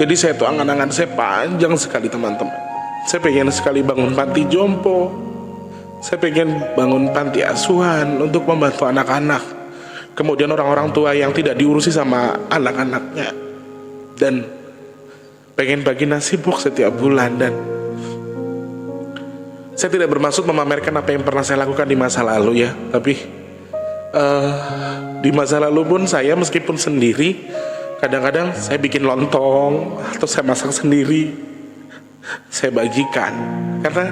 Jadi saya tuh angan-angan saya panjang sekali teman-teman. Saya pengen sekali bangun panti jompo. Saya pengen bangun panti asuhan untuk membantu anak-anak. Kemudian orang-orang tua yang tidak diurusi sama anak-anaknya. Dan pengen bagi nasi box setiap bulan. Dan saya tidak bermaksud memamerkan apa yang pernah saya lakukan di masa lalu ya. Tapi di masa lalu pun saya meskipun sendiri, kadang-kadang saya bikin lontong atau saya masak sendiri, saya bagikan. Karena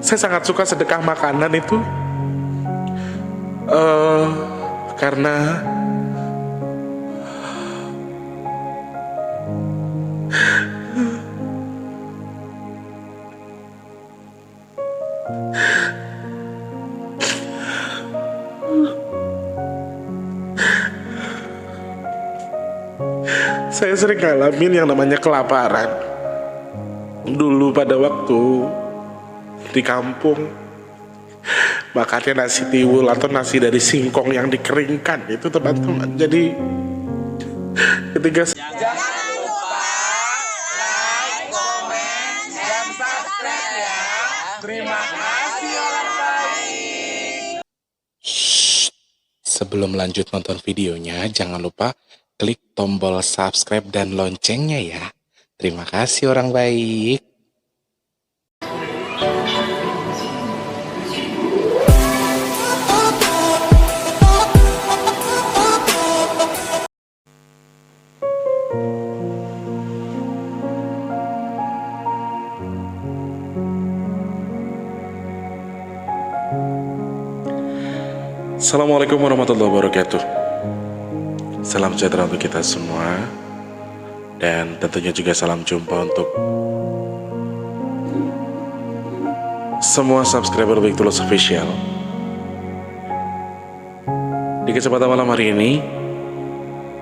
saya sangat suka sedekah makanan itu, karena saya sering ngalamin yang namanya kelaparan. Dulu pada waktu di kampung, makannya nasi tiwul atau nasi dari singkong yang dikeringkan itu teman-teman. Jadi ketika Jangan lupa like, komen, dan subscribe ya. Terima kasih orang baik. Sebelum lanjut nonton videonya, jangan lupa klik tombol subscribe dan loncengnya ya. Terima kasih orang baik. Assalamualaikum warahmatullahi wabarakatuh. Salam sejahtera untuk kita semua. Dan tentunya juga salam jumpa untuk semua subscriber Big Tulus Official. Di kesempatan malam hari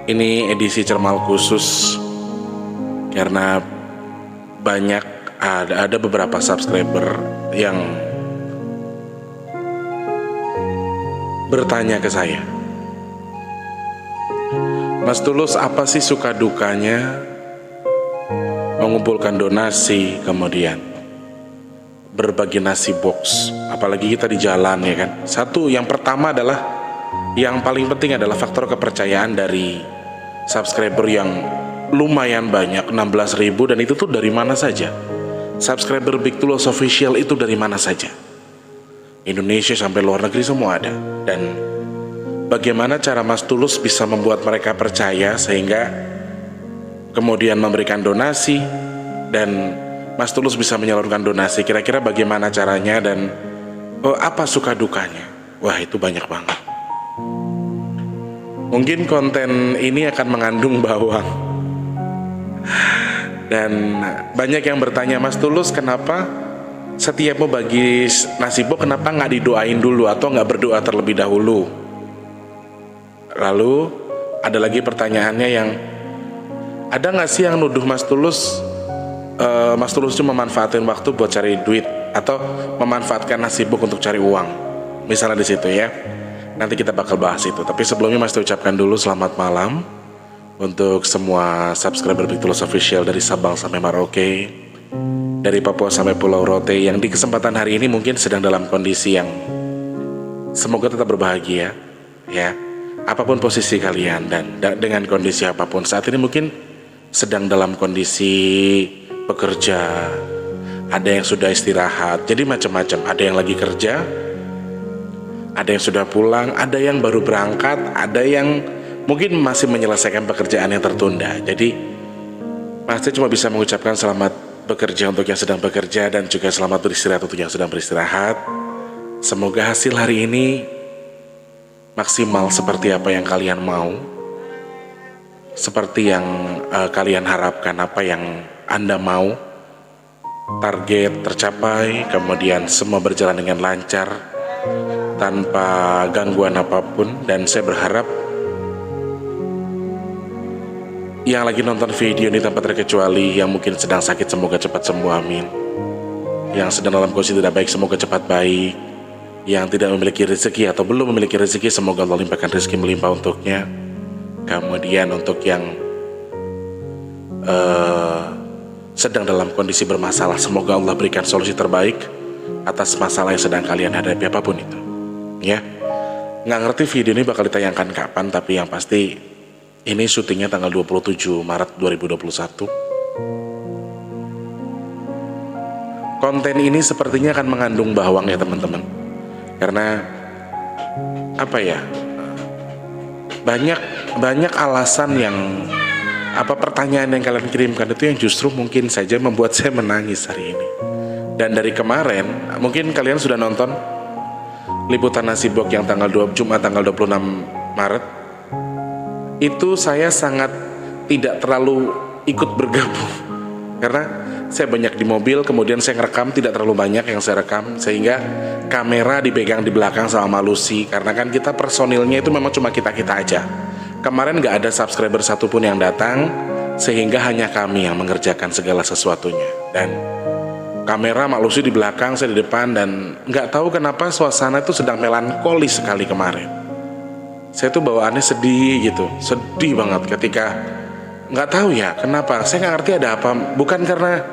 ini edisi cermal khusus karena banyak ada beberapa subscriber yang bertanya ke saya, Mas Tulus, apa sih suka dukanya mengumpulkan donasi, kemudian berbagi nasi box, apalagi kita di jalan ya kan. Satu, yang pertama adalah, yang paling penting adalah faktor kepercayaan dari subscriber yang lumayan banyak, 16.000, dan itu tuh dari mana saja. Subscriber Big Tulus Official itu dari mana saja, Indonesia sampai luar negeri semua ada. Dan bagaimana cara Mas Tulus bisa membuat mereka percaya sehingga kemudian memberikan donasi, dan Mas Tulus bisa menyalurkan donasi, kira-kira bagaimana caranya dan apa suka dukanya. Wah, itu banyak banget. Mungkin konten ini akan mengandung bawang. Dan banyak yang bertanya, Mas Tulus, kenapa setiap mau bagi nasi box kenapa nggak didoain dulu atau nggak berdoa terlebih dahulu? Lalu ada lagi pertanyaannya yang, ada nggak sih yang nuduh Mas Tulus, Mas Tulus cuma memanfaatin waktu buat cari duit atau memanfaatkan nasi box untuk cari uang, misalnya di situ ya. Nanti kita bakal bahas itu. Tapi sebelumnya Mas ucapkan dulu selamat malam untuk semua subscriber Big Tulus Official dari Sabang sampai Merauke, dari Papua sampai Pulau Rote, yang di kesempatan hari ini mungkin sedang dalam kondisi yang semoga tetap berbahagia ya, apapun posisi kalian dan dengan kondisi apapun. Saat ini mungkin sedang dalam kondisi bekerja, ada yang sudah istirahat, jadi macam-macam. Ada yang lagi kerja, ada yang sudah pulang, ada yang baru berangkat, ada yang mungkin masih menyelesaikan pekerjaan yang tertunda. Jadi Mas cuma bisa mengucapkan selamat bekerja untuk yang sedang bekerja, dan juga selamat beristirahat untuk yang sedang beristirahat. Semoga hasil hari ini maksimal seperti apa yang kalian mau, seperti yang kalian harapkan, apa yang Anda mau. Target tercapai, kemudian semua berjalan dengan lancar tanpa gangguan apapun. Dan saya berharap yang lagi nonton video ini tanpa terkecuali, yang mungkin sedang sakit semoga cepat sembuh, amin. Yang sedang dalam kondisi tidak baik semoga cepat baik. Yang tidak memiliki rezeki atau belum memiliki rezeki, semoga Allah limpahkan rezeki melimpah untuknya. Kemudian untuk yang sedang dalam kondisi bermasalah. Semoga Allah berikan solusi terbaik atas masalah yang sedang kalian hadapi, apapun itu. Ya, nggak ngerti video ini bakal ditayangkan kapan, tapi yang pasti ini syutingnya tanggal 27 Maret 2021. Konten ini sepertinya akan mengandung bawang ya teman-teman. Karena apa ya? Banyak alasan yang pertanyaan yang kalian kirimkan itu yang justru mungkin saja membuat saya menangis hari ini. Dan dari kemarin, mungkin kalian sudah nonton liputan Nasibok yang Jumat tanggal 26 Maret. Itu saya sangat tidak terlalu ikut bergabung. Karena saya banyak di mobil, kemudian saya ngerekam tidak terlalu banyak yang saya rekam, sehingga kamera dipegang di belakang sama Lucy. Karena kan kita personilnya itu memang cuma kita-kita aja. Kemarin gak ada subscriber satupun yang datang, sehingga hanya kami yang mengerjakan segala sesuatunya. Dan kamera Mak Lucy di belakang, saya di depan, dan gak tahu kenapa suasana itu sedang melankolis sekali kemarin. Saya tuh bawaannya sedih gitu, sedih banget ketika gak tahu ya kenapa. Saya gak ngerti ada apa. Bukan karena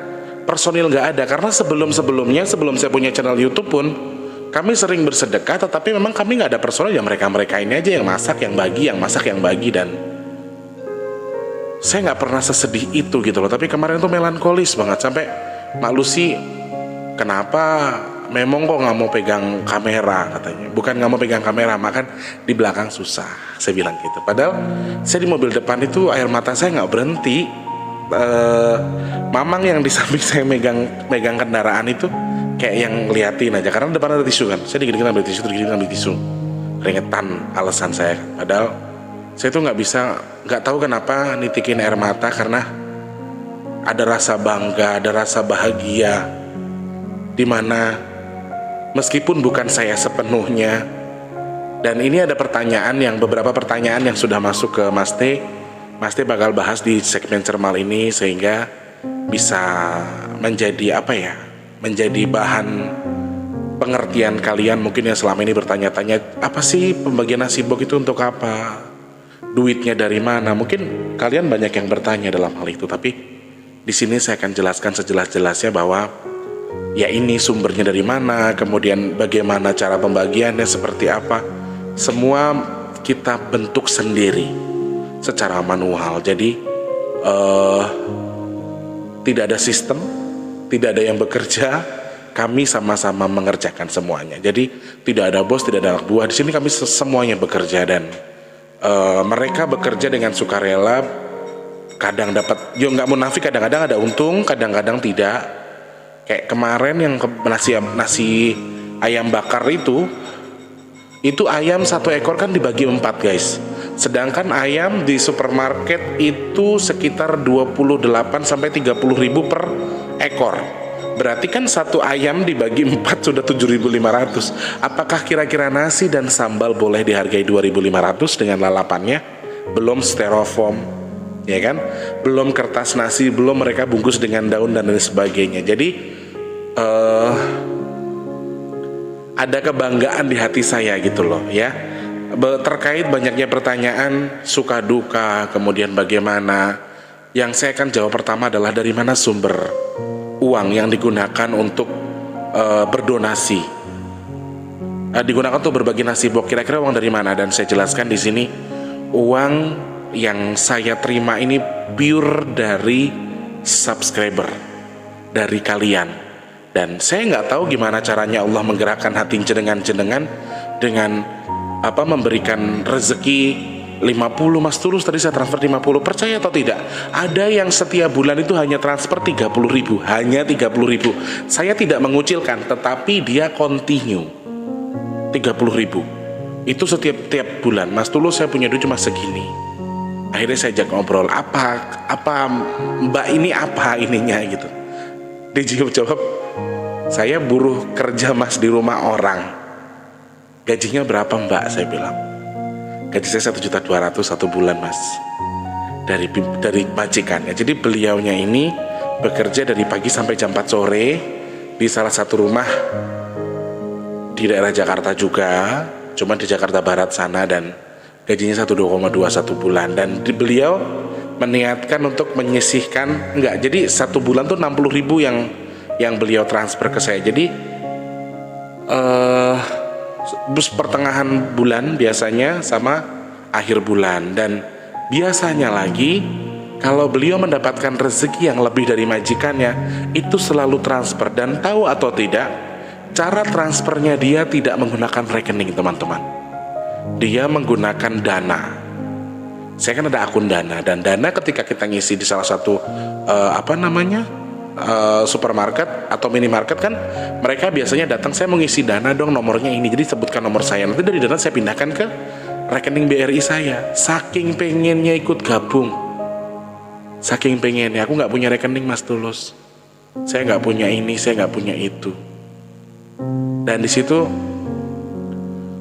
personil gak ada, karena sebelum saya punya channel YouTube pun kami sering bersedekah, tetapi memang kami nggak ada personal, ya mereka ini aja yang masak, yang bagi, dan saya nggak pernah sesedih itu gitu loh. Tapi kemarin tuh melankolis banget, sampai Mak Lucy, kenapa Memong kok nggak mau pegang kamera, katanya. Bukan nggak mau pegang kamera, makan di belakang susah, saya bilang gitu. Padahal saya di mobil depan itu air mata saya nggak berhenti. Mamang yang di samping saya megang kendaraan itu kayak yang ngeliatin aja, karena depan ada tisu kan. Saya dikit-dikit ambil tisu, keringetan alasan saya. Padahal saya tuh nggak tahu kenapa nitikin air mata, karena ada rasa bangga, ada rasa bahagia, dimana meskipun bukan saya sepenuhnya. Dan ini ada beberapa pertanyaan yang sudah masuk ke Mas T. Mas T bakal bahas di segmen Cermal ini, sehingga bisa menjadi menjadi bahan pengertian kalian mungkin yang selama ini bertanya-tanya, apa sih pembagian Nasibok itu untuk apa? Duitnya dari mana? Mungkin kalian banyak yang bertanya dalam hal itu, tapi di sini saya akan jelaskan sejelas-jelasnya bahwa ya ini sumbernya dari mana, kemudian bagaimana cara pembagiannya, seperti apa. Semua kita bentuk sendiri secara manual. Jadi tidak ada sistem, tidak ada yang bekerja, kami sama-sama mengerjakan semuanya. Jadi tidak ada bos, tidak ada anak buah. Di sini kami semuanya bekerja, dan mereka bekerja dengan sukarela. Kadang dapat, nggak munafik, kadang-kadang ada untung, kadang-kadang tidak. Kayak kemarin yang nasi ayam bakar itu ayam 1 ekor kan dibagi 4 guys. Sedangkan ayam di supermarket itu sekitar 28 sampai 30 ribu per ekor. Berarti kan 1 ayam dibagi 4 sudah 7.500. Apakah kira-kira nasi dan sambal boleh dihargai 2.500 dengan lalapannya? Belum styrofoam, ya kan? Belum kertas nasi, belum mereka bungkus dengan daun dan lain sebagainya. Jadi ada kebanggaan di hati saya gitu loh ya. Terkait banyaknya pertanyaan suka duka, kemudian bagaimana, yang saya akan jawab pertama adalah dari mana sumber uang yang digunakan untuk berdonasi, digunakan untuk berbagi Nasibok. Kira-kira uang dari mana? Dan saya jelaskan di sini, uang yang saya terima ini pure dari subscriber, dari kalian. Dan saya nggak tahu gimana caranya Allah menggerakkan hati jenengan dengan memberikan rezeki 50. Mas Tulus tadi saya transfer 50, percaya atau tidak, ada yang setiap bulan itu hanya transfer 30 ribu, hanya 30 ribu. Saya tidak mengucilkan, tetapi dia continue 30 ribu itu setiap bulan. Mas Tulus, saya punya duit cuma segini. Akhirnya saya ajak ngobrol, apa mbak ini apa ininya gitu. Dia jawab, saya buruh kerja mas di rumah orang. Gajinya berapa mbak? Saya bilang, gaji saya 1.200.000 1 bulan mas, dari majikannya. Jadi beliaunya ini bekerja dari pagi sampai jam 4 sore di salah satu rumah di daerah Jakarta juga, cuma di Jakarta Barat sana, dan gajinya 1,2 1 bulan. Dan beliau meniatkan untuk menyisihkan, enggak, jadi 1 bulan tuh 60.000 yang beliau transfer ke saya. Jadi bus pertengahan bulan biasanya sama akhir bulan. Dan biasanya lagi kalau beliau mendapatkan rezeki yang lebih dari majikannya, itu selalu transfer. Dan tahu atau tidak, cara transfernya dia tidak menggunakan rekening, teman-teman. Dia menggunakan Dana. Saya kan ada akun Dana, dan Dana ketika kita ngisi di salah satu supermarket atau minimarket kan, mereka biasanya datang, saya mau ngisi Dana dong, nomornya ini, jadi sebutkan nomor saya, nanti dari Dana saya pindahkan ke rekening BRI saya. Saking pengennya ikut gabung, saking pengennya, aku nggak punya rekening Mas Tulus, saya nggak punya ini, saya nggak punya itu. Dan di situ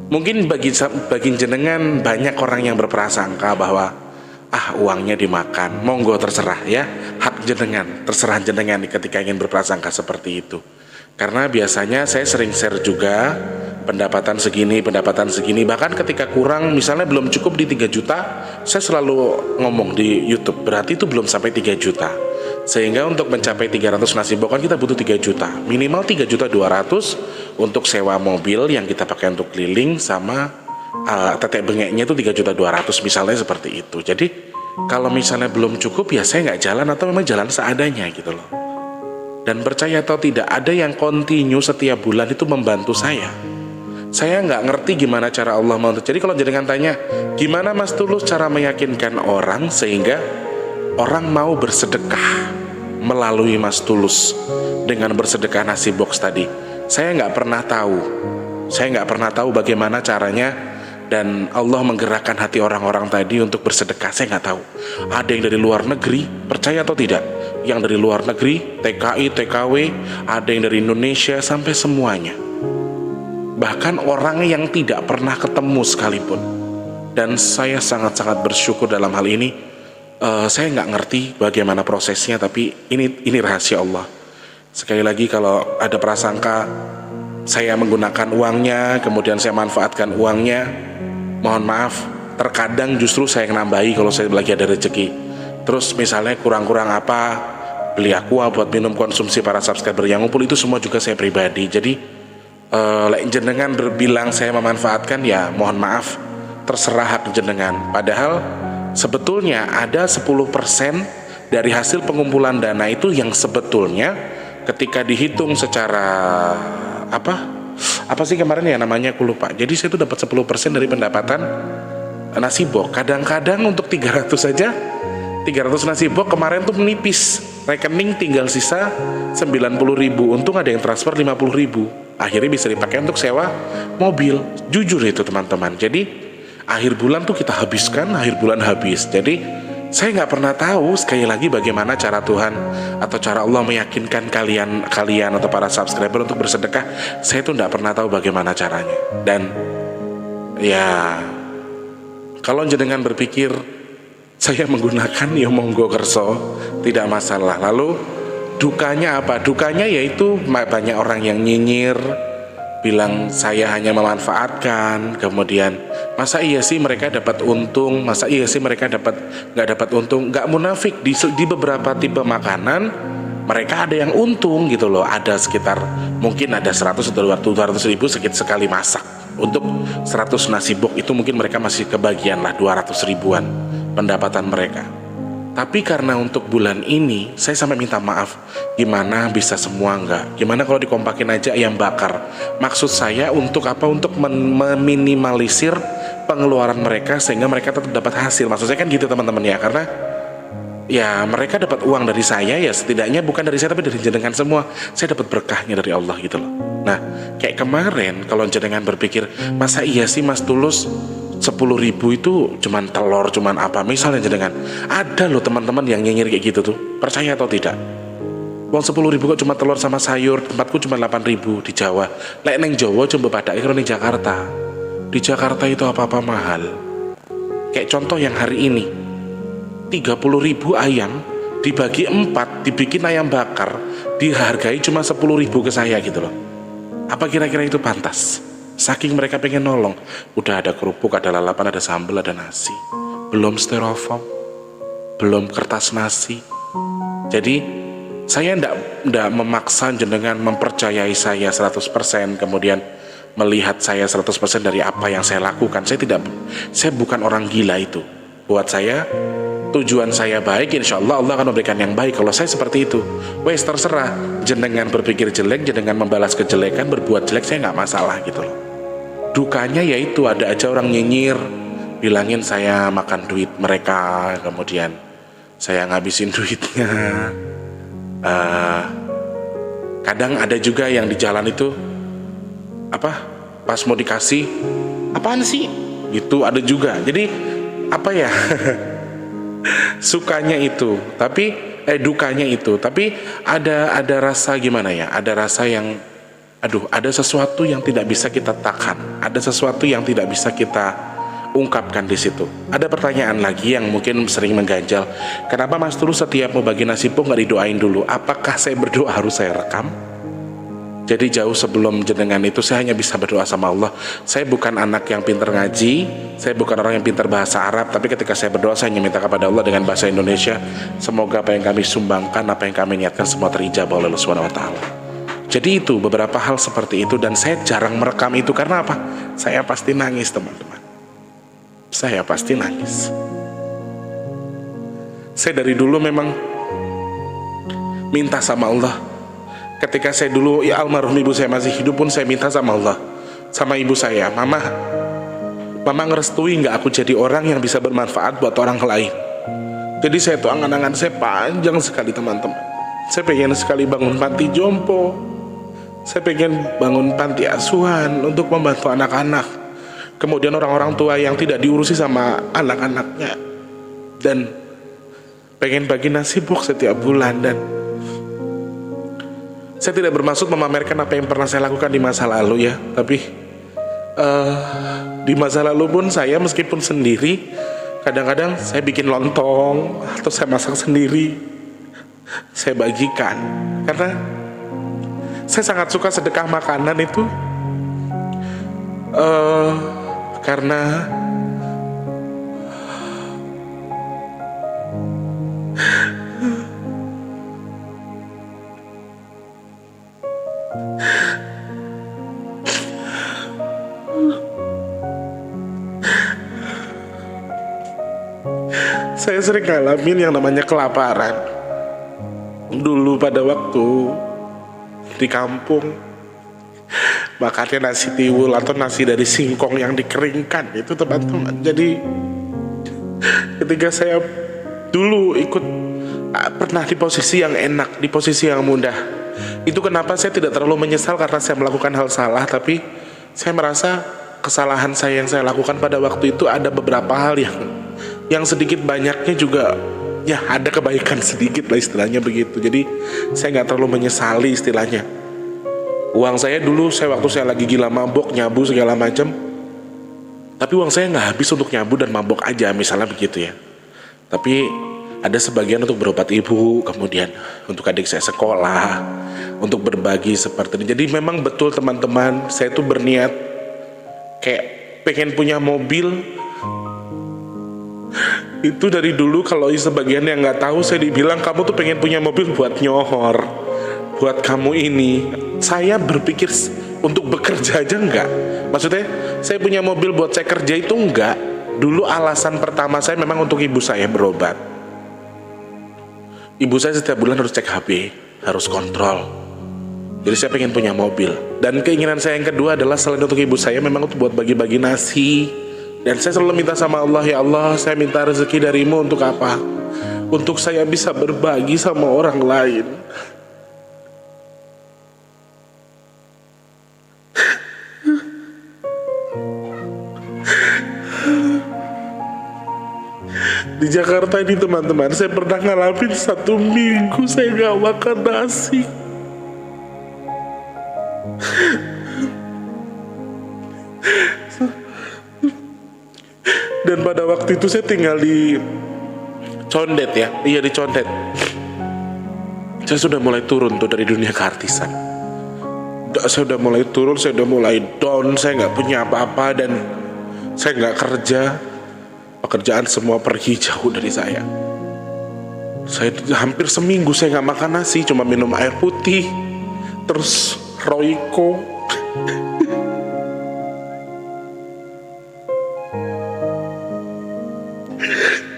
mungkin bagi jenengan banyak orang yang berprasangka bahwa uangnya dimakan. Monggo, terserah ya, hak jenengan, terserah jenengan ketika ingin berprasangka seperti itu. Karena biasanya saya sering share juga pendapatan segini, bahkan ketika kurang, misalnya belum cukup di 3 juta, saya selalu ngomong di YouTube, berarti itu belum sampai 3 juta. Sehingga untuk mencapai 300 nasi bok kan kita butuh 3 juta, minimal 3.200.000 untuk sewa mobil yang kita pakai untuk keliling, sama tetek bengeknya itu 3.200.000 misalnya, seperti itu. Jadi kalau misalnya belum cukup, ya saya nggak jalan, atau memang jalan seadanya gitu loh. Dan percaya atau tidak, ada yang kontinu setiap bulan itu membantu saya. Saya nggak ngerti gimana cara Allah mau. Jadi kalau jenengan tanya, gimana Mas Tulus cara meyakinkan orang sehingga orang mau bersedekah melalui Mas Tulus dengan bersedekah nasi box tadi, saya nggak pernah tahu. Saya nggak pernah tahu bagaimana caranya, dan Allah menggerakkan hati orang-orang tadi untuk bersedekah. Saya nggak tahu. Ada yang dari luar negeri, percaya atau tidak, yang dari luar negeri, TKI, TKW, ada yang dari Indonesia, sampai semuanya. Bahkan orang yang tidak pernah ketemu sekalipun. Dan saya sangat-sangat bersyukur dalam hal ini. Saya nggak ngerti bagaimana prosesnya, tapi ini rahasia Allah. Sekali lagi, kalau ada prasangka saya menggunakan uangnya, kemudian saya manfaatkan uangnya, mohon maaf, terkadang justru saya nambahi kalau saya lagi ada rezeki. Terus misalnya kurang-kurang apa, beli aqua buat minum konsumsi para subscriber yang ngumpul, itu semua juga saya pribadi. Jadi jenengan berbilang saya memanfaatkan, ya mohon maaf, terserah hak jenengan. Padahal sebetulnya ada 10% dari hasil pengumpulan dana itu yang sebetulnya ketika dihitung secara apa sih kemarin ya namanya, aku lupa. Jadi saya tuh dapat 10% dari pendapatan nasi bok. Kadang-kadang untuk 300 saja, 300 nasi bok kemarin tuh menipis, rekening tinggal sisa 90.000. Untung ada yang transfer 50.000, akhirnya bisa dipakai untuk sewa mobil. Jujur itu teman-teman. Jadi akhir bulan tuh kita habiskan, akhir bulan habis. Jadi saya nggak pernah tahu, sekali lagi, bagaimana cara Tuhan atau cara Allah meyakinkan kalian atau para subscriber untuk bersedekah. Saya tuh nggak pernah tahu bagaimana caranya. Dan ya, kalau jenengan berpikir saya menggunakan, ya monggo kerso, tidak masalah. Lalu dukanya apa? Dukanya yaitu banyak orang yang nyinyir, bilang saya hanya memanfaatkan. Kemudian, masa iya sih mereka dapat untung, masa iya sih mereka nggak dapat untung. Nggak munafik, di beberapa tipe makanan mereka ada yang untung gitu loh. Ada sekitar, mungkin ada 100 atau 200 ribu sekali masak. Untuk 100 nasi bok itu mungkin mereka masih kebagian lah 200 ribuan pendapatan mereka. Tapi karena untuk bulan ini saya sampai minta maaf, gimana bisa semua enggak? Gimana kalau dikompakin aja ayam bakar? Maksud saya untuk apa? Untuk meminimalisir pengeluaran mereka sehingga mereka tetap dapat hasil. Maksud saya kan gitu teman-teman ya, karena ya mereka dapat uang dari saya, ya setidaknya bukan dari saya tapi dari jenengan semua. Saya dapat berkahnya dari Allah gitu loh. Nah, kayak kemarin kalau jenengan berpikir, masa iya sih Mas Tulus 10.000 itu cuman telur, cuman apa, misalnya jenengan, ada loh teman-teman yang nyinyir kayak gitu tuh, percaya atau tidak. Uang 10.000 kok cuma telur sama sayur, tempatku cuma 8.000 di Jawa. Lek neng Jawa coba pada ikut di Jakarta. Di Jakarta itu apa-apa mahal. Kayak contoh yang hari ini, 30.000 ayam dibagi 4, dibikin ayam bakar, dihargai cuma 10.000 ke saya gitu loh. Apa kira-kira itu pantas? Saking mereka pengen nolong, udah ada kerupuk, ada lalapan, ada sambal, ada nasi, belum styrofoam. belum kertas nasi. Jadi saya ndak memaksa jenengan mempercayai saya 100%, kemudian melihat saya 100% dari apa yang saya lakukan. Saya bukan orang gila itu. Buat saya, tujuan saya baik, insya Allah Allah akan memberikan yang baik. Kalau saya seperti itu, wes terserah, jenengan berpikir jelek, jenengan membalas kejelekan, berbuat jelek, saya nggak masalah gitu loh. Dukanya yaitu ada aja orang nyinyir, bilangin saya makan duit mereka, kemudian saya ngabisin duitnya. Kadang ada juga yang di jalan itu pas mau dikasih, apaan sih gitu, ada juga. Jadi apa ya, sukanya itu, tapi dukanya itu, tapi ada rasa gimana ya, ada rasa yang ada sesuatu yang tidak bisa kita tahan, ada sesuatu yang tidak bisa kita ungkapkan di situ. Ada pertanyaan lagi yang mungkin sering mengganjal, kenapa Mas Tulus setiap mau bagi nasi pok nggak didoain dulu? Apakah saya berdoa harus saya rekam? Jadi jauh sebelum jenengan itu saya hanya bisa berdoa sama Allah. Saya bukan anak yang pintar ngaji, saya bukan orang yang pintar bahasa Arab, tapi ketika saya berdoa saya hanya minta kepada Allah dengan bahasa Indonesia, semoga apa yang kami sumbangkan, apa yang kami niatkan semua terijabah oleh Allah Subhanahu wa taala. Jadi itu beberapa hal seperti itu, dan saya jarang merekam itu karena apa? Saya pasti nangis, teman-teman. Saya pasti nangis. Saya dari dulu memang minta sama Allah. Ketika saya dulu, ya almarhum ibu saya masih hidup pun saya minta sama Allah, sama ibu saya, Mama ngerestui nggak aku jadi orang yang bisa bermanfaat buat orang lain. Jadi saya tuh angan-angan saya panjang sekali, teman-teman. Saya pengen sekali bangun panti jompo, saya pengen bangun panti asuhan untuk membantu anak-anak, kemudian orang-orang tua yang tidak diurusi sama anak-anaknya, dan pengen bagi nasi pok setiap bulan. Dan saya tidak bermaksud memamerkan apa yang pernah saya lakukan di masa lalu ya, tapi di masa lalu pun saya meskipun sendiri, kadang-kadang saya bikin lontong atau saya masak sendiri, saya bagikan, karena saya sangat suka sedekah makanan itu, karena saya sering ngalamin yang namanya kelaparan. Dulu pada waktu di kampung, makannya nasi tiwul atau nasi dari singkong yang dikeringkan itu, teman-teman. Jadi ketika saya dulu pernah di posisi yang enak, di posisi yang mudah, itu kenapa saya tidak terlalu menyesal karena saya melakukan hal salah, tapi saya merasa kesalahan saya yang saya lakukan pada waktu itu ada beberapa hal yang sedikit banyaknya juga ya ada kebaikan sedikit lah, istilahnya begitu. Jadi saya nggak terlalu menyesali istilahnya. Uang saya dulu, waktu saya lagi gila mabok, nyabu segala macam, tapi uang saya nggak habis untuk nyabu dan mabok aja misalnya begitu ya, tapi ada sebagian untuk berobat ibu, kemudian untuk adik saya sekolah, untuk berbagi seperti ini. Jadi memang betul, teman-teman, saya tuh berniat kayak pengen punya mobil. Itu dari dulu, kalau sebagian yang nggak tahu, saya dibilang kamu tuh pengen punya mobil buat nyohor, buat kamu ini. Saya berpikir untuk bekerja aja enggak. Maksudnya saya punya mobil buat saya kerja itu enggak. Dulu alasan pertama saya memang untuk ibu saya berobat. Ibu saya setiap bulan harus cek HB, harus kontrol. Jadi saya pengen punya mobil. Dan keinginan saya yang kedua adalah selain untuk ibu saya, memang untuk buat bagi-bagi nasi. Dan saya selalu minta sama Allah, ya Allah, saya minta rezeki darimu untuk apa? Untuk saya bisa berbagi sama orang lain. Di Jakarta ini, teman-teman, saya pernah ngalamin 1 minggu saya gak makan nasi. Dan pada waktu itu saya tinggal di Condet ya, iya di Condet. Saya sudah mulai turun tuh dari dunia keartisan. Saya udah mulai turun, saya udah mulai down, saya nggak punya apa-apa dan saya nggak kerja. Pekerjaan semua pergi jauh dari saya. Saya hampir seminggu saya nggak makan nasi, cuma minum air putih, terus Royco.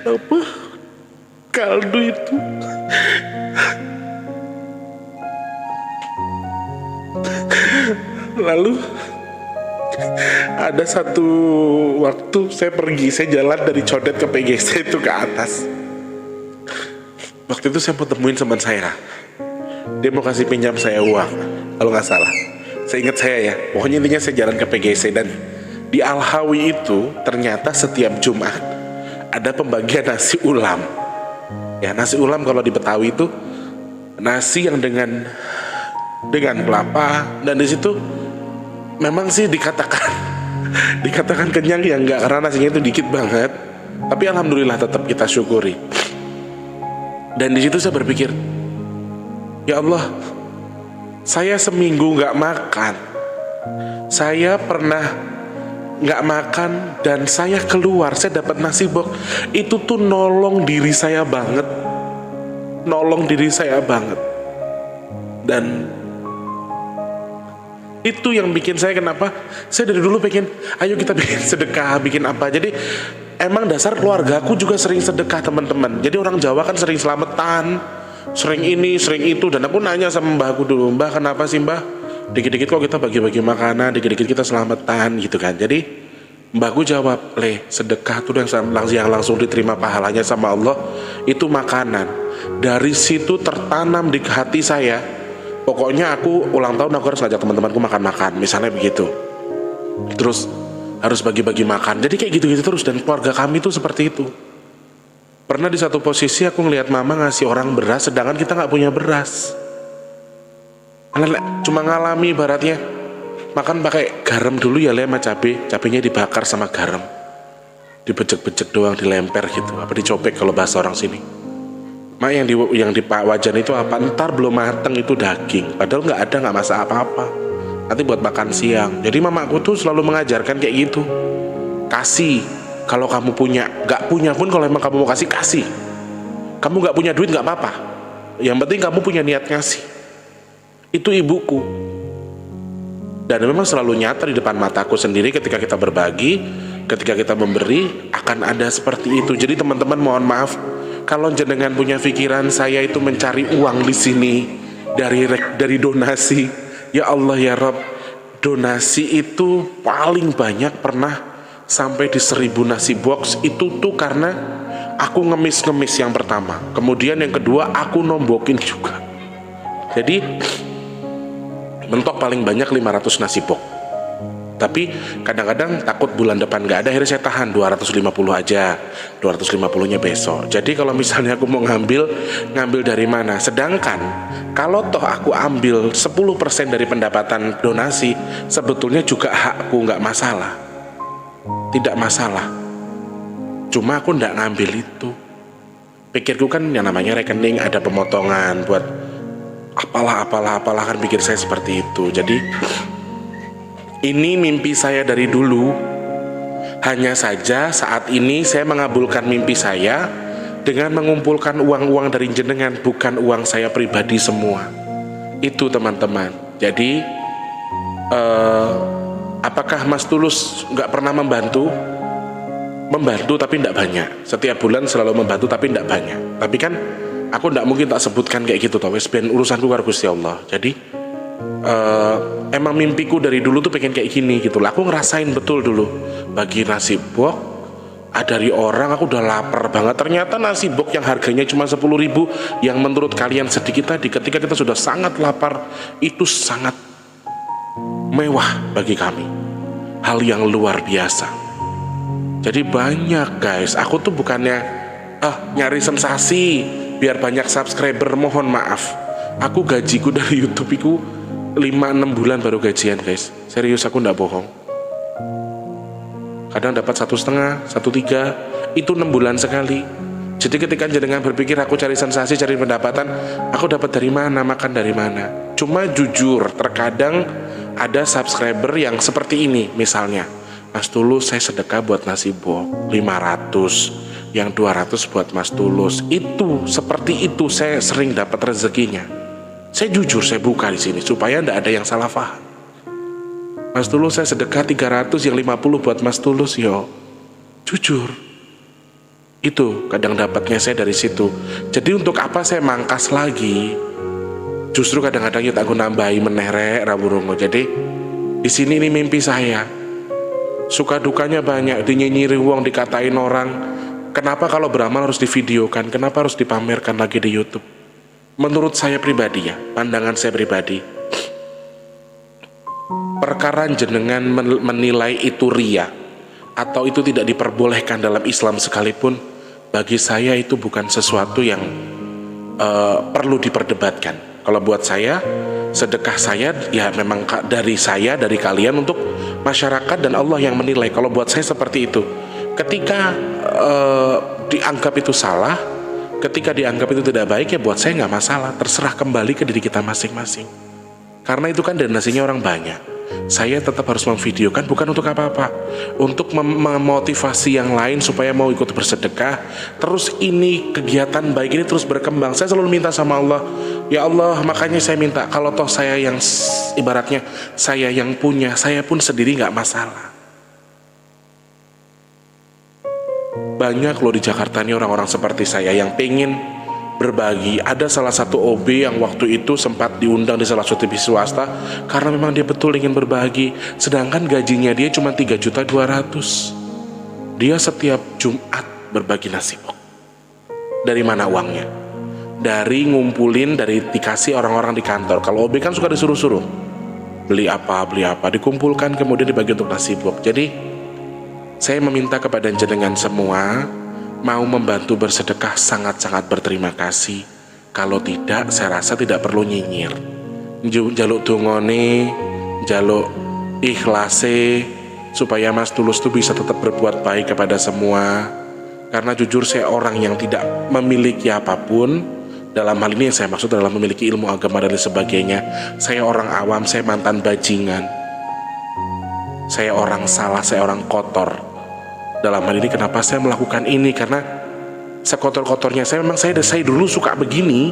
Apa kaldu itu? Lalu ada satu waktu saya jalan dari Codet ke PGC itu ke atas. Waktu itu saya mau temuin teman saya. Dia mau kasih pinjam saya uang, kalau nggak salah. Saya ingat saya ya, pokoknya intinya saya jalan ke PGC. Dan di Al-Hawi itu ternyata setiap Jumat ada pembagian nasi ulam. Ya, nasi ulam kalau di Betawi itu nasi yang dengan kelapa, dan di situ memang sih dikatakan kenyang ya enggak, karena nasinya itu dikit banget. Tapi alhamdulillah tetap kita syukuri. Dan di situ saya berpikir, ya Allah, saya seminggu nggak makan. Saya pernah nggak makan dan saya keluar, saya dapat nasi box. Itu tuh nolong diri saya banget. Dan itu yang bikin saya, kenapa saya dari dulu pengen, ayo kita bikin sedekah, bikin apa. Jadi emang dasar keluarga aku juga sering sedekah, teman-teman. Jadi orang Jawa kan sering selamatan, sering ini, sering itu. Dan aku nanya sama mbahku dulu, Mbah kenapa sih mbah dikit-dikit kok kita bagi-bagi makanan, dikit-dikit kita selamatan gitu kan. Jadi mbahku jawab, sedekah tuh yang langsung diterima pahalanya sama Allah itu makanan. Dari situ tertanam di hati saya, pokoknya aku ulang tahun aku harus ngajak teman-temanku makan-makan, misalnya begitu. Terus harus bagi-bagi makan. Jadi kayak gitu-gitu terus, dan keluarga kami tuh seperti itu. Pernah di satu posisi aku ngelihat mama ngasih orang beras, sedangkan kita nggak punya beras. Cuma ngalami ibaratnya makan pakai garam dulu ya, sama cabenya dibakar sama garam, dibejek-bejek doang, dilemper gitu, apa dicopek kalau bahasa orang sini. Mak yang di wajan itu apa? Ntar belum mateng itu daging, padahal nggak masak apa-apa, nanti buat makan siang. Jadi mamaku tuh selalu mengajarkan kayak gitu, kasih kalau kamu punya, nggak punya pun kalau emang kamu mau kasih, kamu nggak punya duit nggak apa-apa, yang penting kamu punya niat ngasih. Itu ibuku, dan memang selalu nyata di depan mataku sendiri. Ketika kita berbagi, ketika kita memberi, akan ada seperti itu. Jadi teman-teman mohon maaf kalau jenengan punya pikiran saya itu mencari uang di sini dari donasi. Ya Allah ya Rabb, donasi itu paling banyak pernah sampai di 1000 nasi box. Itu tuh karena aku ngemis yang pertama, kemudian yang kedua aku nombokin juga. Jadi mentok paling banyak 500 nasi box. Tapi kadang-kadang takut bulan depan nggak ada, akhirnya saya tahan 250 aja, 250-nya besok. Jadi kalau misalnya aku mau ngambil dari mana? Sedangkan kalau toh aku ambil 10% dari pendapatan donasi, sebetulnya juga hakku, nggak masalah, tidak masalah. Cuma aku nggak ngambil itu. Pikirku kan yang namanya rekening ada pemotongan buat apalah kan, pikir saya seperti itu. Jadi ini mimpi saya dari dulu. Hanya saja saat ini saya mengabulkan mimpi saya dengan mengumpulkan uang-uang dari jenengan, bukan uang saya pribadi semua. Itu teman-teman. Jadi apakah Mas Tulus nggak pernah membantu? Membantu tapi tidak banyak. Setiap bulan selalu membantu tapi tidak banyak. Tapi kan aku tidak mungkin tak sebutkan kayak gitu toh, wes ben urusanku karo Gusti Allah. Jadi emang mimpiku dari dulu tuh pengen kayak gini gitu lah. Aku ngerasain betul dulu bagi nasi box dari orang, aku udah lapar banget. Ternyata nasi box yang harganya cuma 10.000, yang menurut kalian sedikit tadi, ketika kita sudah sangat lapar, itu sangat mewah bagi kami, hal yang luar biasa. Jadi banyak guys, aku tuh bukannya nyari sensasi biar banyak subscriber, mohon maaf. Aku gajiku dari YouTube itu 5-6 bulan baru gajian guys, serius aku ndak bohong. Kadang dapat 1,5, 1,3, itu 6 bulan sekali. Jadi ketika jenengan berpikir aku cari sensasi, cari pendapatan, aku dapat dari mana, makan dari mana. Cuma jujur, terkadang ada subscriber yang seperti ini, misalnya, Mas Tulus saya sedekah buat nasi box 500, yang 200 buat Mas Tulus. Itu seperti itu saya sering dapat rezekinya. Saya jujur, saya buka di sini supaya ndak ada yang salah paham. Mas Tulus saya sedekah 300, yang 50 buat Mas Tulus yo. Jujur. Itu kadang dapatnya saya dari situ. Jadi untuk apa saya mangkas lagi? Justru kadang-kadang yuk aku nambahi menerek raburungo. Jadi di sini ini mimpi saya. Suka dukanya banyak, dinyinyiri uang, dikatain orang. Kenapa kalau beramal harus divideokan? Kenapa harus dipamerkan lagi di YouTube? Menurut saya pribadi ya, pandangan saya pribadi, perkara jenengan menilai itu ria atau itu tidak diperbolehkan dalam Islam sekalipun, bagi saya itu bukan sesuatu yang perlu diperdebatkan. Kalau buat saya, sedekah saya ya memang dari saya, dari kalian untuk masyarakat dan Allah yang menilai. Kalau buat saya seperti itu. Ketika dianggap itu salah, ketika dianggap itu tidak baik, ya buat saya nggak masalah. Terserah kembali ke diri kita masing-masing. Karena itu kan donasinya orang banyak. Saya tetap harus memvideokan bukan untuk apa-apa, untuk memotivasi yang lain supaya mau ikut bersedekah. Terus ini kegiatan baik ini terus berkembang. Saya selalu minta sama Allah, ya Allah, makanya saya minta kalau toh saya yang ibaratnya saya yang punya, saya pun sendiri nggak masalah. Banyak loh di Jakarta ini orang-orang seperti saya yang pengen berbagi. Ada salah satu OB yang waktu itu sempat diundang di salah satu TV swasta karena memang dia betul ingin berbagi. Sedangkan gajinya dia cuma 3.200.000. Dia setiap Jumat berbagi nasi bok. Dari mana uangnya? Dari ngumpulin, dari dikasih orang-orang di kantor. Kalau OB kan suka disuruh-suruh beli apa, dikumpulkan kemudian dibagi untuk nasi bok. Jadi saya meminta kepada jenengan semua, mau membantu bersedekah sangat-sangat berterima kasih. Kalau tidak, saya rasa tidak perlu nyinyir. Jaluk dungone, jaluk ikhlase, supaya Mas Tulus itu bisa tetap berbuat baik kepada semua. Karena jujur saya orang yang tidak memiliki apapun. Dalam hal ini yang saya maksud adalah memiliki ilmu agama dan sebagainya. Saya orang awam, saya mantan bajingan. Saya orang salah, saya orang kotor. Dalam hal ini kenapa saya melakukan ini? Karena sekotor-kotornya saya memang saya dulu suka begini,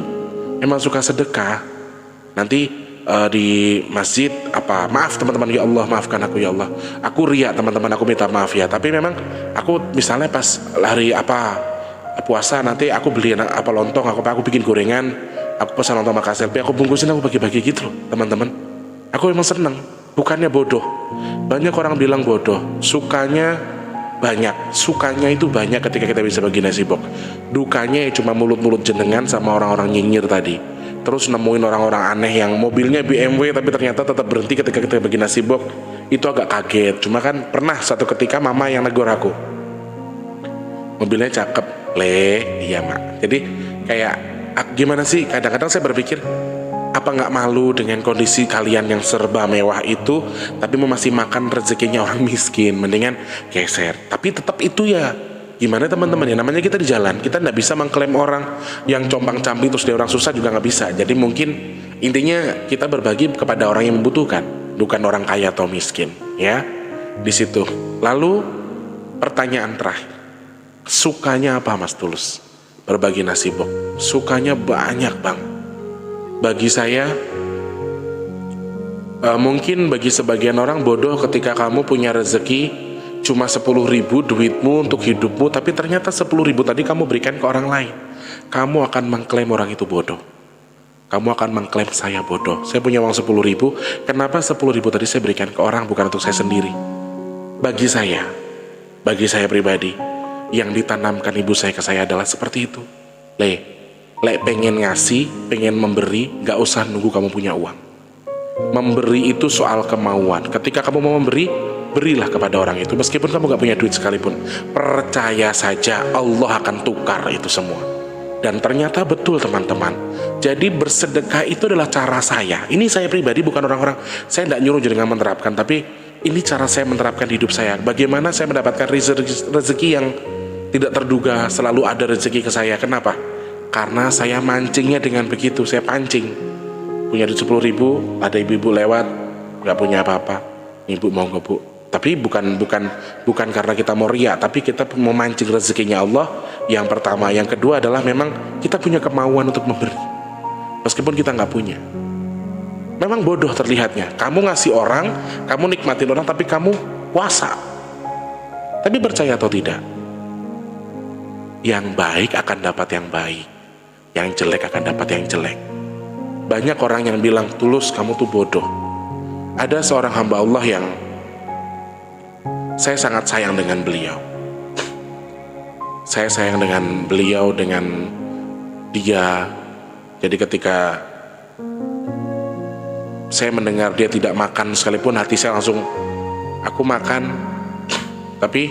memang suka sedekah. Nanti di masjid maaf teman-teman, ya Allah maafkan aku ya Allah. Aku riak teman-teman, aku minta maaf ya. Tapi memang aku misalnya pas hari puasa nanti aku beli lontong, aku bikin gorengan, aku pesan lontong Makassar, aku bungkusin, aku bagi-bagi gitu loh teman-teman. Aku memang senang. Bukannya bodoh. Banyak orang bilang bodoh. Sukanya itu banyak ketika kita bisa bagi nasi bok. Dukanya ya cuma mulut-mulut jenengan sama orang-orang nyinyir tadi. Terus nemuin orang-orang aneh yang mobilnya BMW tapi ternyata tetap berhenti ketika kita bagi nasi bok. Itu agak kaget. Cuma kan pernah satu ketika mama yang negur aku. Mobilnya cakep. Iya mak. Jadi kayak gimana sih? Kadang-kadang saya berpikir, apa nggak malu dengan kondisi kalian yang serba mewah itu, tapi masih makan rezekinya orang miskin? Mendingan geser. Tapi tetap itu ya, gimana teman-teman ya, namanya kita di jalan, kita nggak bisa mengklaim orang yang compang-camping terus dia orang susah juga nggak bisa. Jadi mungkin intinya kita berbagi kepada orang yang membutuhkan, bukan orang kaya atau miskin, ya di situ. Lalu pertanyaan terakhir, sukanya apa Mas Tulus berbagi nasi bok? Sukanya banyak bang. Bagi saya, mungkin bagi sebagian orang bodoh ketika kamu punya rezeki cuma 10.000 duitmu untuk hidupmu, tapi ternyata 10.000 tadi kamu berikan ke orang lain. Kamu akan mengklaim orang itu bodoh. Kamu akan mengklaim saya bodoh. Saya punya uang 10.000, kenapa 10.000 tadi saya berikan ke orang bukan untuk saya sendiri? Bagi saya pribadi, yang ditanamkan ibu saya ke saya adalah seperti itu. Lek pengen ngasih, pengen memberi, gak usah nunggu kamu punya uang. Memberi itu soal kemauan. Ketika kamu mau memberi, berilah kepada orang itu. Meskipun kamu gak punya duit sekalipun, percaya saja Allah akan tukar itu semua. Dan ternyata betul teman-teman. Jadi bersedekah itu adalah cara saya. Ini saya pribadi, bukan orang-orang. Saya gak nyuruh jenengan menerapkan, tapi ini cara saya menerapkan hidup saya. Bagaimana saya mendapatkan rezeki yang tidak terduga, selalu ada rezeki ke saya. Kenapa? Karena saya mancingnya dengan begitu. Saya pancing, punya duit 10.000, ada ibu-ibu lewat gak punya apa-apa, ibu mau nggak bu? Tapi bukan karena kita mau riak, tapi kita memancing rezekinya Allah Yang pertama. Yang kedua adalah memang kita punya kemauan untuk memberi, meskipun kita nggak punya. Memang bodoh terlihatnya. Kamu ngasih orang, kamu nikmatin orang, tapi kamu puasa. Tapi percaya atau tidak, yang baik akan dapat yang baik, yang jelek akan dapat yang jelek. Banyak orang yang bilang, Tulus kamu tuh bodoh. Ada seorang hamba Allah yang saya sangat sayang dengan beliau. Saya sayang dengan beliau, dengan dia. Jadi ketika saya mendengar dia tidak makan sekalipun, hati saya langsung, aku makan, tapi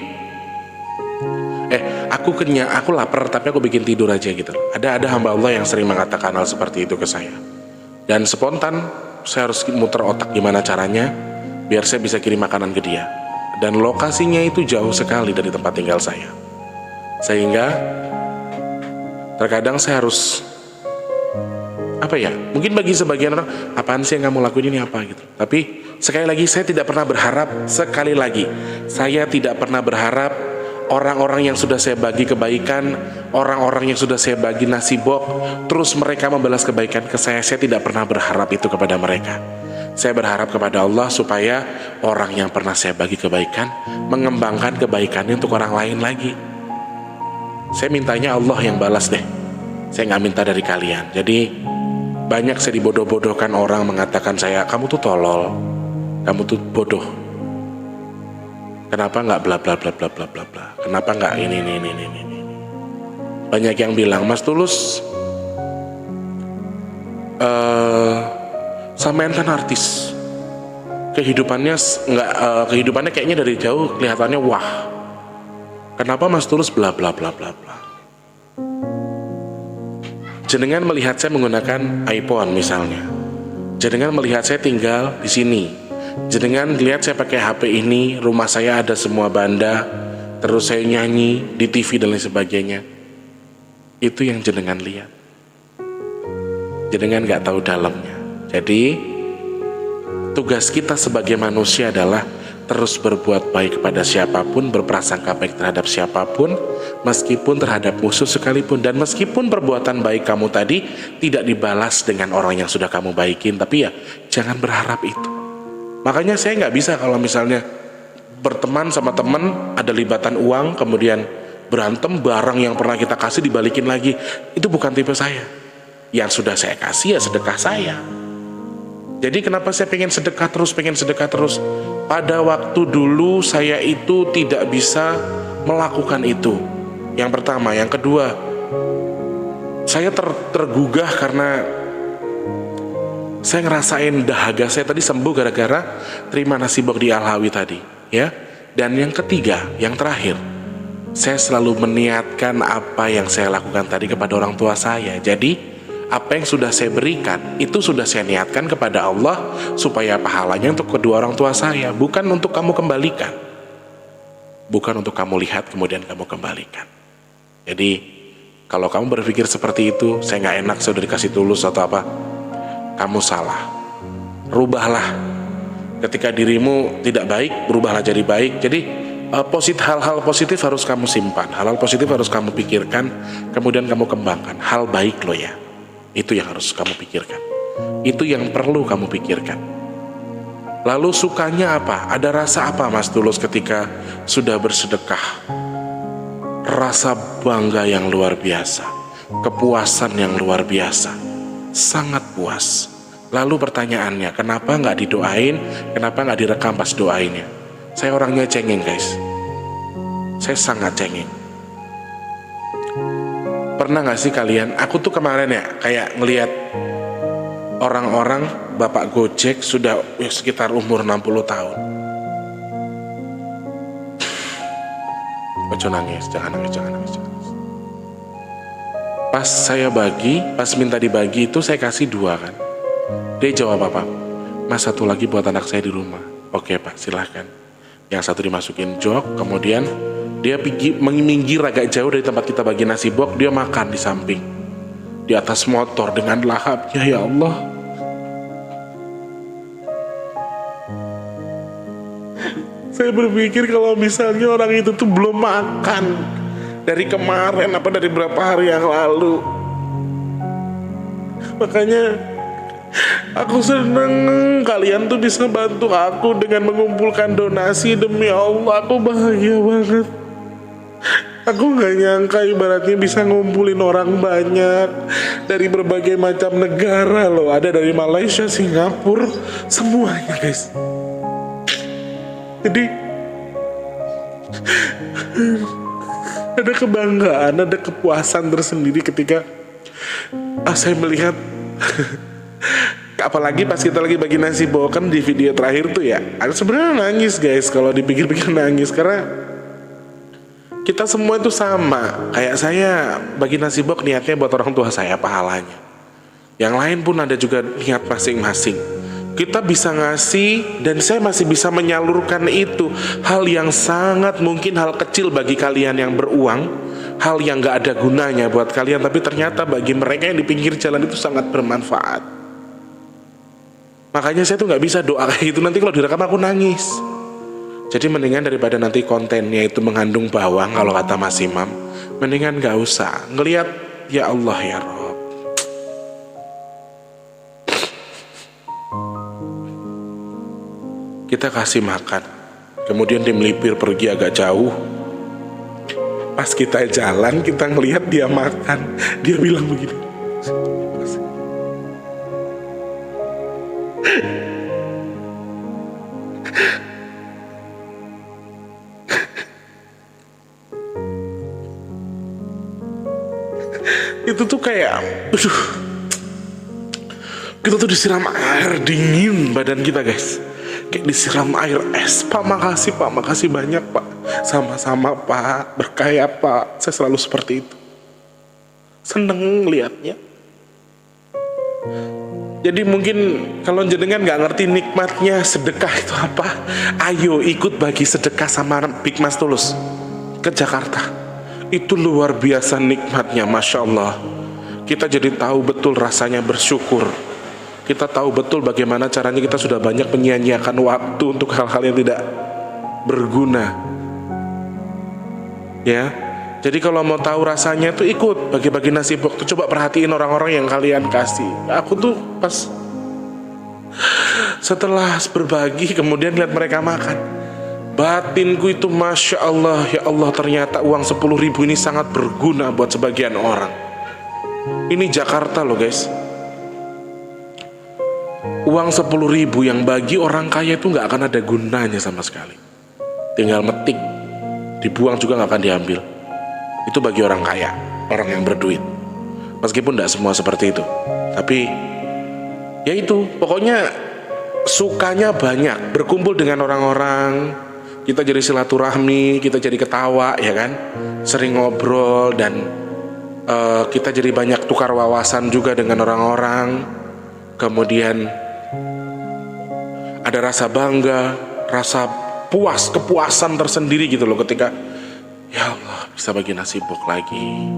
aku kenyang, aku lapar, tapi aku bikin tidur aja gitu. Ada hamba Allah yang sering mengatakan hal seperti itu ke saya. Dan spontan saya harus muter otak gimana caranya biar saya bisa kirim makanan ke dia. Dan lokasinya itu jauh sekali dari tempat tinggal saya. Sehingga terkadang saya harus mungkin bagi sebagian orang, apaan sih yang kamu lakuin ini apa gitu. Tapi sekali lagi saya tidak pernah berharap, saya tidak pernah berharap orang-orang yang sudah saya bagi kebaikan, orang-orang yang sudah saya bagi nasi bok, terus mereka membalas kebaikan ke saya tidak pernah berharap itu kepada mereka. Saya berharap kepada Allah supaya orang yang pernah saya bagi kebaikan mengembangkan kebaikannya untuk orang lain lagi. Saya mintanya Allah yang balas deh, saya nggak minta dari kalian. Jadi banyak saya dibodoh-bodohkan orang mengatakan saya, kamu tuh tolol, kamu tuh bodoh, kenapa nggak bla bla bla bla bla bla bla, kenapa nggak ini. Banyak yang bilang, Mas Tulus, sampean kan artis, kehidupannya kayaknya dari jauh kelihatannya wah, kenapa Mas Tulus bla bla bla bla bla. Jenengan melihat saya menggunakan iPhone misalnya, jenengan melihat saya tinggal di sini, jenengan lihat saya pakai HP ini, rumah saya ada semua banda, terus saya nyanyi di TV dan lain sebagainya. Itu yang jenengan lihat, jenengan gak tahu dalamnya. Jadi tugas kita sebagai manusia adalah terus berbuat baik kepada siapapun, berprasangka baik terhadap siapapun, meskipun terhadap musuh sekalipun. Dan meskipun perbuatan baik kamu tadi tidak dibalas dengan orang yang sudah kamu baikin, tapi ya jangan berharap itu. Makanya saya nggak bisa kalau misalnya berteman sama teman ada libatan uang, kemudian berantem, barang yang pernah kita kasih dibalikin lagi. Itu bukan tipe saya. Yang sudah saya kasih ya sedekah saya. Jadi kenapa saya pengen sedekah terus? Pada waktu dulu saya itu tidak bisa melakukan itu. Yang pertama, yang kedua, saya tergugah karena saya ngerasain dahaga saya tadi sembuh gara-gara terima nasi bok di Al-Hawi tadi, ya. Dan yang ketiga, yang terakhir, saya selalu meniatkan apa yang saya lakukan tadi kepada orang tua saya. Jadi apa yang sudah saya berikan itu sudah saya niatkan kepada Allah supaya pahalanya untuk kedua orang tua saya, bukan untuk kamu kembalikan, bukan untuk kamu lihat kemudian kamu kembalikan. Jadi kalau kamu berpikir seperti itu, saya nggak enak, saya udah dikasih tulus atau apa, kamu salah. Rubahlah. Ketika dirimu tidak baik, berubahlah jadi baik. Jadi hal-hal positif harus kamu simpan, hal-hal positif harus kamu pikirkan, kemudian kamu kembangkan. Hal baik loh ya, itu yang harus kamu pikirkan, itu yang perlu kamu pikirkan. Lalu sukanya apa? Ada rasa apa Mas Tulus ketika sudah bersedekah? Rasa bangga yang luar biasa, kepuasan yang luar biasa, sangat puas. Lalu pertanyaannya, kenapa nggak didoain? Kenapa nggak direkam pas doainnya? Saya orangnya cengeng guys, saya sangat cengeng. Pernah gak sih kalian, aku tuh kemarin ya kayak ngelihat orang-orang bapak Gojek sudah sekitar umur 60 tahun. Ojo nangis, jangan nangis. Pas saya bagi, pas minta dibagi itu saya kasih 2 kan. Dia jawab apa? Mas, 1 lagi buat anak saya di rumah. Oke Pak, silahkan. Yang 1 dimasukin jok, kemudian dia minggir agak jauh dari tempat kita bagi nasi bok, dia makan di samping, di atas motor dengan lahapnya. Ya Allah, saya berpikir kalau misalnya orang itu tuh belum makan, dari kemarin apa dari berapa hari yang lalu. Makanya aku seneng kalian tuh bisa bantu aku dengan mengumpulkan donasi. Demi Allah aku bahagia banget. Aku gak nyangka ibaratnya bisa ngumpulin orang banyak dari berbagai macam negara loh. Ada dari Malaysia, Singapura, semuanya guys. Jadi ada kebanggaan, ada kepuasan tersendiri ketika saya melihat apalagi pas kita lagi bagi nasi bok kan di video terakhir tuh ya. Aku sebenarnya nangis guys kalau dipikir-pikir nangis karena kita semua itu sama. Kayak saya bagi nasi bok niatnya buat orang tua saya pahalanya. Yang lain pun ada juga niat masing-masing. Kita bisa ngasih dan saya masih bisa menyalurkan itu. Hal yang sangat mungkin hal kecil bagi kalian yang beruang, hal yang gak ada gunanya buat kalian, tapi ternyata bagi mereka yang di pinggir jalan itu sangat bermanfaat. Makanya saya tuh gak bisa doa kayak gitu. Nanti kalau direkam aku nangis. Jadi mendingan daripada nanti kontennya itu mengandung bawang, kalau kata Mas Imam, mendingan gak usah ngelihat ya Allah ya Rob. Kita kasih makan, kemudian dia melipir pergi agak jauh. Pas kita jalan kita ngelihat dia makan, dia bilang begini, itu tuh kayak, kita tuh disiram air dingin badan kita guys, kayak disiram air es. Pak makasih banyak Pak, sama-sama Pak, berkah ya Pak. Saya selalu seperti itu, seneng liatnya. Jadi mungkin kalau jenengan nggak ngerti nikmatnya sedekah itu apa, ayo ikut bagi sedekah sama Big Mas Tulus ke Jakarta. Itu luar biasa nikmatnya, Masya Allah. Kita jadi tahu betul rasanya bersyukur. Kita tahu betul bagaimana caranya kita sudah banyak menyia-nyiakan waktu untuk hal-hal yang tidak berguna. Ya, jadi kalau mau tahu rasanya itu ikut bagi-bagi nasi bok. Coba perhatiin orang-orang yang kalian kasih. Aku tuh pas setelah berbagi kemudian lihat mereka makan, batinku itu Masya Allah, ya Allah, ternyata uang 10.000 ini sangat berguna buat sebagian orang. Ini Jakarta loh guys. Uang 10.000 yang bagi orang kaya itu gak akan ada gunanya sama sekali. Tinggal metik, dibuang juga gak akan diambil. Itu bagi orang kaya, orang yang berduit. Meskipun gak semua seperti itu, tapi ya itu, pokoknya sukanya banyak berkumpul dengan orang-orang. Kita jadi silaturahmi, kita jadi ketawa, ya kan, sering ngobrol, dan kita jadi banyak tukar wawasan juga dengan orang-orang. Kemudian ada rasa bangga, rasa puas, kepuasan tersendiri gitu loh ketika ya Allah bisa bagi nasi bok lagi,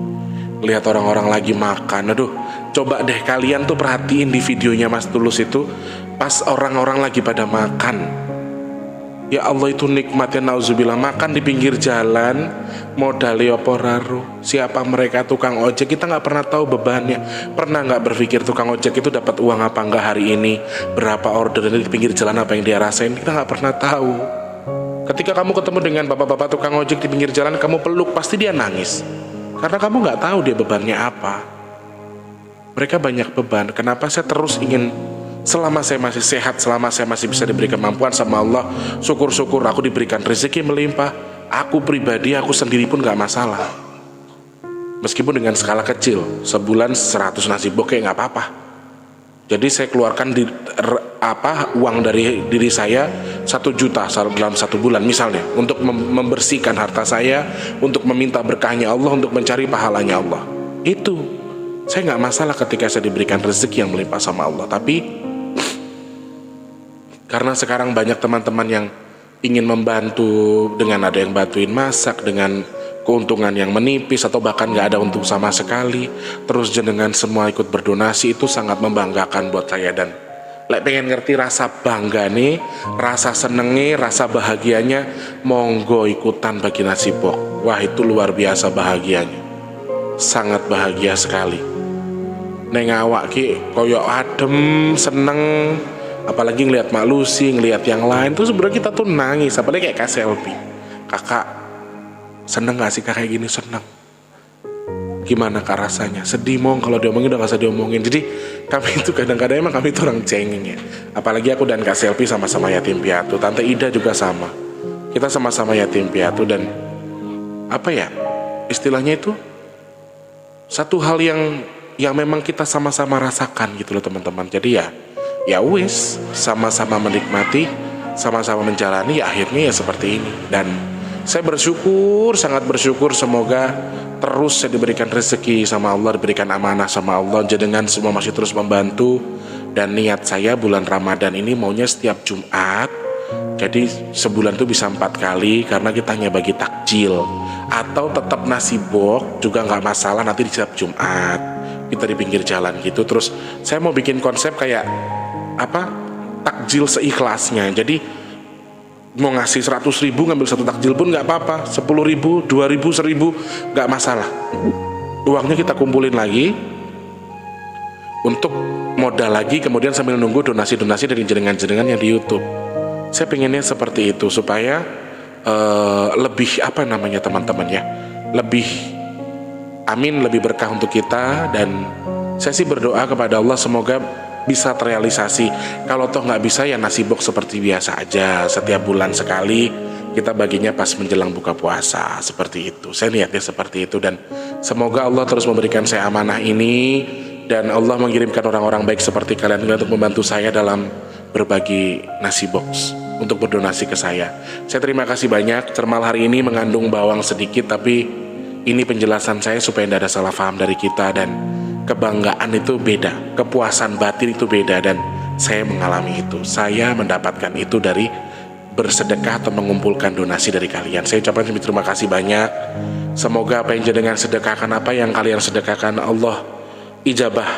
lihat orang-orang lagi makan. Aduh, coba deh kalian tuh perhatiin di videonya Mas Tulus itu pas orang-orang lagi pada makan. Ya Allah, itu nikmatnya, nauzubillah. Makan di pinggir jalan, modali apa raru. Siapa mereka, tukang ojek, kita gak pernah tahu bebannya. Pernah gak berpikir tukang ojek itu dapat uang apa enggak hari ini, berapa order di pinggir jalan, apa yang dia rasain, kita gak pernah tahu. Ketika kamu ketemu dengan bapak-bapak tukang ojek di pinggir jalan, kamu peluk, pasti dia nangis, karena kamu gak tahu dia bebannya apa. Mereka banyak beban. Kenapa saya terus ingin, selama saya masih sehat, selama saya masih bisa diberi kemampuan sama Allah, syukur-syukur aku diberikan rezeki melimpah. Aku pribadi, aku sendiri pun gak masalah. Meskipun dengan skala kecil, sebulan 100 nasi bok kayak gak apa-apa. Jadi saya keluarkan uang dari diri saya 1 juta dalam 1 bulan misalnya, untuk membersihkan harta saya, untuk meminta berkahnya Allah, untuk mencari pahalanya Allah. Itu saya gak masalah ketika saya diberikan rezeki yang melimpah sama Allah. Tapi karena sekarang banyak teman-teman yang ingin membantu, dengan ada yang bantuin masak dengan keuntungan yang menipis atau bahkan gak ada untung sama sekali, terus jenengan semua ikut berdonasi, itu sangat membanggakan buat saya. Dan pengen ngerti rasa bangga nih, rasa senengnya, rasa bahagianya, monggo ikutan bagi nasi bok. Wah, itu luar biasa bahagianya. Sangat bahagia sekali. Neng awak ki koyo adem, seneng. Apalagi ngelihat Mak Lucy, ngelihat yang lain tuh sebenarnya kita tuh nangis. Apalagi kayak Kak Selvi. Kakak seneng gak sih kayak gini? Seneng. Gimana Kak rasanya? Sedih mong, kalau diomongin udah gak usah diomongin. Jadi kami itu kadang-kadang emang kami itu orang cengeng ya. Apalagi aku dan Kak Selvi sama-sama yatim piatu. Tante Ida juga sama. Kita sama-sama yatim piatu dan apa ya? Istilahnya itu satu hal yang memang kita sama-sama rasakan gitu loh teman-teman. Jadi ya wis, sama-sama menikmati, sama-sama menjalani, ya akhirnya ya seperti ini. Dan saya bersyukur, sangat bersyukur, semoga terus saya diberikan rezeki sama Allah, diberikan amanah sama Allah, jenengan semua masih terus membantu. Dan niat saya bulan Ramadan ini maunya setiap Jumat, jadi sebulan tuh bisa 4 kali, karena kita hanya bagi takjil. Atau tetap nasi bok juga nggak masalah, nanti di setiap Jumat kita di pinggir jalan gitu. Terus saya mau bikin konsep kayak takjil seikhlasnya. Jadi mau ngasih 100.000 ngambil satu takjil pun nggak apa-apa, 10.000, 2.000, 1.000 nggak masalah. Uangnya kita kumpulin lagi untuk modal lagi, kemudian sambil nunggu donasi-donasi dari jenengan-jenengan yang di YouTube. Saya pengennya seperti itu supaya lebih teman-teman ya, lebih amin, lebih berkah untuk kita. Dan saya sih berdoa kepada Allah semoga bisa terrealisasi. Kalau toh nggak bisa, ya nasi box seperti biasa aja, setiap bulan sekali kita baginya pas menjelang buka puasa, seperti itu. Saya niatnya seperti itu, dan semoga Allah terus memberikan saya amanah ini, dan Allah mengirimkan orang-orang baik seperti kalian untuk membantu saya dalam berbagi nasi box, untuk berdonasi ke saya. Saya terima kasih banyak. Cermal hari ini mengandung bawang sedikit, tapi ini penjelasan saya supaya tidak ada salah paham dari kita. Dan kebanggaan itu beda, kepuasan batin itu beda, dan saya mengalami itu. Saya mendapatkan itu dari bersedekah atau mengumpulkan donasi dari kalian. Saya ucapkan terima kasih banyak. Semoga apa yang jenengan sedekahkan, apa yang kalian sedekahkan, Allah ijabah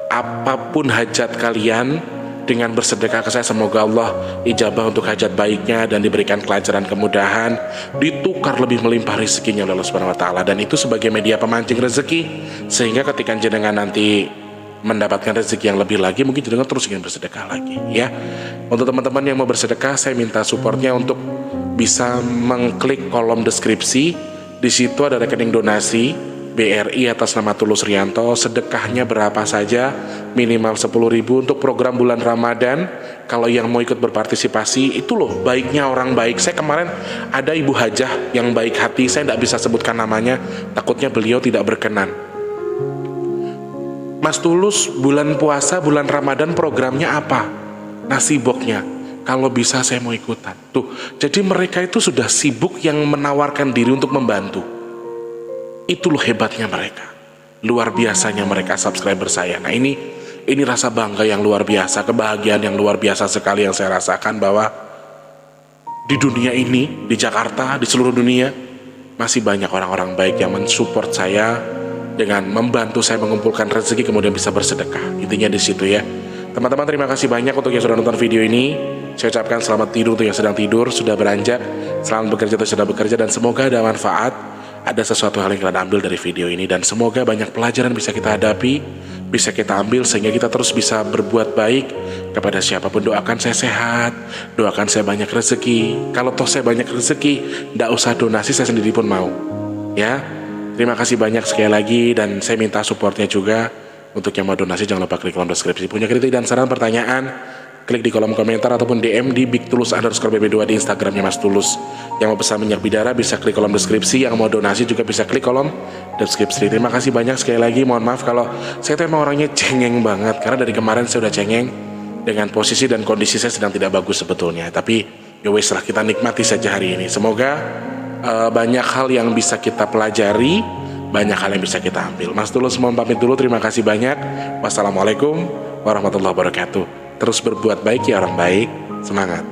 apapun hajat kalian. Dengan bersedekah ke saya, semoga Allah ijabah untuk hajat baiknya dan diberikan kelancaran, kemudahan, ditukar lebih melimpah rezekinya oleh Allah Subhanahu wa taala. Dan itu sebagai media pemancing rezeki, sehingga ketika jenengan nanti mendapatkan rezeki yang lebih lagi, mungkin jenengan terus ingin bersedekah lagi ya. Untuk teman-teman yang mau bersedekah, saya minta supportnya untuk bisa mengklik kolom deskripsi. Di situ ada rekening donasi BRI atas nama Tulus Rianto. Sedekahnya berapa saja, minimal 10.000 untuk program bulan Ramadan. Kalau yang mau ikut berpartisipasi, itu loh baiknya orang baik. Saya kemarin ada ibu hajah yang baik hati, saya tidak bisa sebutkan namanya, takutnya beliau tidak berkenan. Mas Tulus, bulan puasa, bulan Ramadan programnya apa? Nasi boknya. Kalau bisa saya mau ikutan. Tuh, jadi mereka itu sudah sibuk yang menawarkan diri untuk membantu. Itu loh hebatnya mereka, luar biasanya mereka subscriber saya. Nah ini rasa bangga yang luar biasa, kebahagiaan yang luar biasa sekali yang saya rasakan, bahwa di dunia ini, di Jakarta, di seluruh dunia, masih banyak orang-orang baik yang mensupport saya dengan membantu saya mengumpulkan rezeki, kemudian bisa bersedekah. Intinya di situ ya. Teman-teman, terima kasih banyak untuk yang sudah nonton video ini. Saya ucapkan selamat tidur untuk yang sedang tidur, sudah beranjak, selamat bekerja untuk sudah bekerja, dan semoga ada manfaat. Ada sesuatu hal yang kalian ambil dari video ini, dan semoga banyak pelajaran bisa kita hadapi, bisa kita ambil, sehingga kita terus bisa berbuat baik kepada siapapun. Doakan saya sehat, doakan saya banyak rezeki. Kalau toh saya banyak rezeki, tidak usah donasi, saya sendiri pun mau ya. Terima kasih banyak sekali lagi, dan saya minta supportnya juga. Untuk yang mau donasi, jangan lupa klik kolom deskripsi. Punya kritik dan saran, pertanyaan, klik di kolom komentar ataupun DM di BigTulus_BB2 di Instagramnya Mas Tulus. Yang mau pesan minyak bidara bisa klik kolom deskripsi, yang mau donasi juga bisa klik kolom deskripsi. Terima kasih banyak sekali lagi. Mohon maaf kalau saya tuh emang orangnya cengeng banget, karena dari kemarin saya udah cengeng dengan posisi dan kondisi saya sedang tidak bagus sebetulnya. Tapi ya wes lah, kita nikmati saja hari ini. Semoga banyak hal yang bisa kita pelajari, banyak hal yang bisa kita ambil. Mas Tulus mohon pamit dulu, terima kasih banyak. Wassalamualaikum warahmatullahi wabarakatuh. Terus berbuat baik ya orang baik. Semangat.